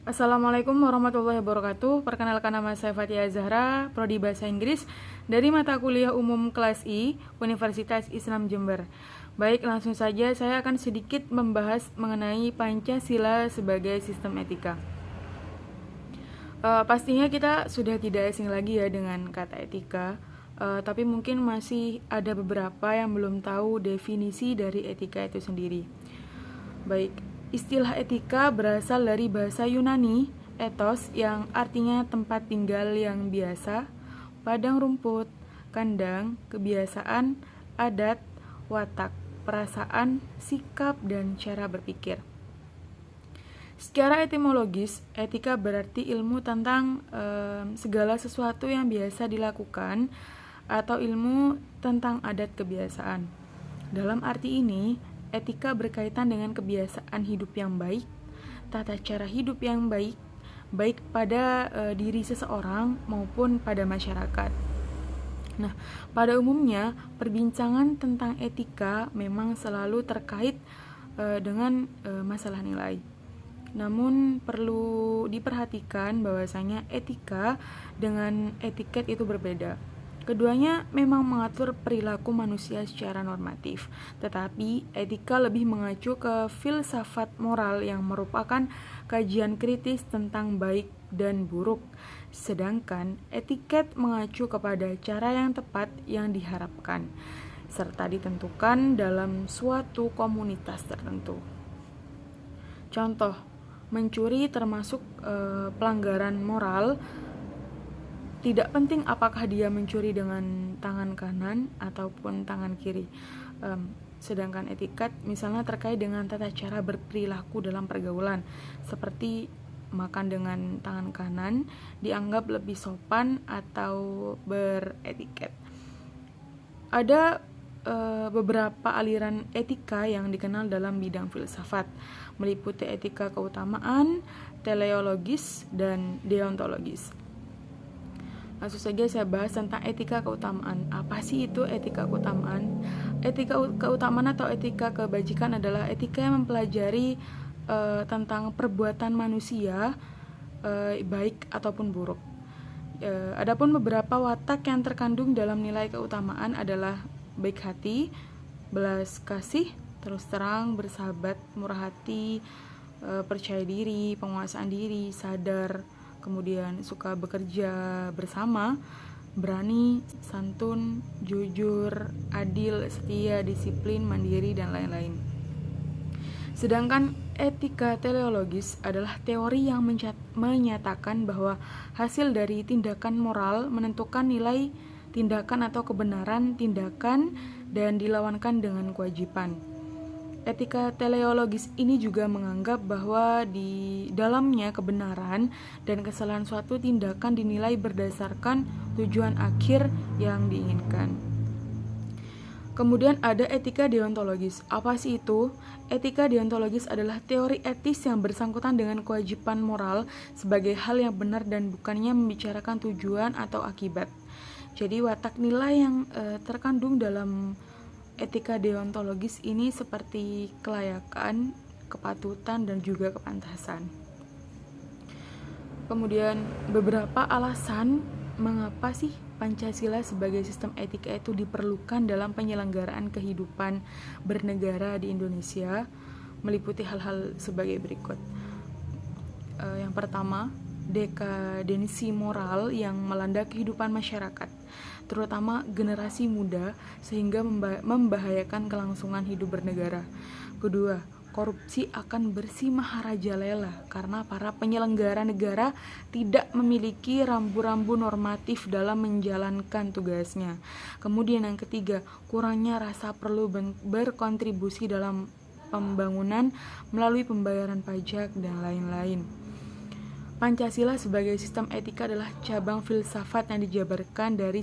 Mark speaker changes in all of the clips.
Speaker 1: Assalamualaikum warahmatullahi wabarakatuh. Perkenalkan, nama saya Fathia Zahra, Prodi Bahasa Inggris dari mata kuliah umum kelas I, Universitas Islam Jember. Baik, langsung saja saya akan sedikit membahas mengenai Pancasila sebagai sistem etika. Pastinya kita sudah tidak asing lagi ya dengan kata etika, tapi mungkin masih ada beberapa yang belum tahu definisi dari etika itu sendiri. Baik, istilah etika berasal dari bahasa Yunani, ethos, yang artinya tempat tinggal yang biasa, padang rumput, kandang, kebiasaan, adat, watak, perasaan, sikap, dan cara berpikir. Secara etimologis, etika berarti ilmu tentang segala sesuatu yang biasa dilakukan atau ilmu tentang adat kebiasaan. Dalam arti ini, etika berkaitan dengan kebiasaan hidup yang baik, tata cara hidup yang baik, baik pada diri seseorang maupun pada masyarakat. Nah, pada umumnya, perbincangan tentang etika memang selalu terkait dengan masalah nilai. Namun perlu diperhatikan bahwasanya etika dengan etiket itu berbeda. Keduanya memang mengatur perilaku manusia secara normatif, tetapi etika lebih mengacu ke filsafat moral yang merupakan kajian kritis tentang baik dan buruk, sedangkan etiket mengacu kepada cara yang tepat yang diharapkan, serta ditentukan dalam suatu komunitas tertentu. Contoh, mencuri termasuk pelanggaran moral. Tidak penting apakah dia mencuri dengan tangan kanan ataupun tangan kiri. Sedangkan etiket misalnya terkait dengan tata cara berperilaku dalam pergaulan, seperti makan dengan tangan kanan dianggap lebih sopan atau beretiket. Ada beberapa aliran etika yang dikenal dalam bidang filsafat, meliputi etika keutamaan, teleologis, dan deontologis. Langsung saja saya bahas tentang etika keutamaan. Apa sih itu etika keutamaan? Etika keutamaan atau etika kebajikan adalah etika yang mempelajari tentang perbuatan manusia, baik ataupun buruk. Adapun beberapa watak yang terkandung dalam nilai keutamaan adalah baik hati, belas kasih, terus terang, bersahabat, murah hati, percaya diri, penguasaan diri, sadar, kemudian suka bekerja bersama, berani, santun, jujur, adil, setia, disiplin, mandiri, dan lain-lain. Sedangkan etika teleologis adalah teori yang menyatakan bahwa hasil dari tindakan moral menentukan nilai tindakan atau kebenaran tindakan dan dilawankan dengan kewajiban. Etika teleologis ini juga menganggap bahwa di dalamnya kebenaran dan kesalahan suatu tindakan dinilai berdasarkan tujuan akhir yang diinginkan. Kemudian ada etika deontologis. Apa sih itu? Etika deontologis adalah teori etis yang bersangkutan dengan kewajiban moral sebagai hal yang benar dan bukannya membicarakan tujuan atau akibat. Jadi watak nilai yang terkandung dalam etika deontologis ini seperti kelayakan, kepatutan, dan juga kepantasan. Kemudian beberapa alasan mengapa sih Pancasila sebagai sistem etika itu diperlukan dalam penyelenggaraan kehidupan bernegara di Indonesia, meliputi hal-hal sebagai berikut. Yang pertama, dekadensi moral yang melanda kehidupan masyarakat, terutama generasi muda, sehingga membahayakan kelangsungan hidup bernegara. Kedua, korupsi akan bersimaharajalela karena para penyelenggara negara tidak memiliki rambu-rambu normatif dalam menjalankan tugasnya. Kemudian yang ketiga, kurangnya rasa perlu berkontribusi dalam pembangunan melalui pembayaran pajak dan lain-lain. Pancasila sebagai sistem etika adalah cabang filsafat yang dijabarkan dari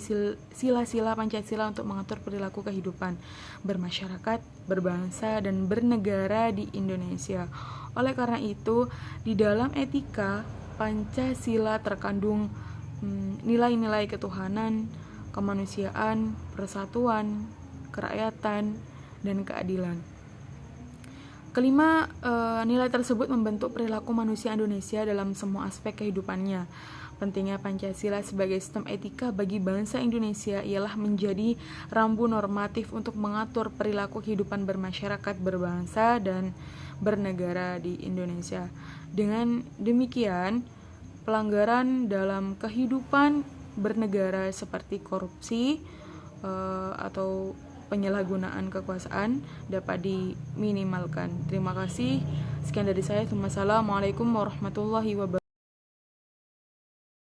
Speaker 1: sila-sila Pancasila untuk mengatur perilaku kehidupan bermasyarakat, berbangsa, dan bernegara di Indonesia. Oleh karena itu, di dalam etika Pancasila terkandung nilai-nilai ketuhanan, kemanusiaan, persatuan, kerakyatan, dan keadilan. Kelima, nilai tersebut membentuk perilaku manusia Indonesia dalam semua aspek kehidupannya. Pentingnya Pancasila sebagai sistem etika bagi bangsa Indonesia ialah menjadi rambu normatif untuk mengatur perilaku kehidupan bermasyarakat, berbangsa, dan bernegara di Indonesia. Dengan demikian, pelanggaran dalam kehidupan bernegara seperti korupsi atau penyalahgunaan kekuasaan dapat diminimalkan. Terima kasih. Sekian dari saya. Wassalamualaikum warahmatullahi wabarakatuh.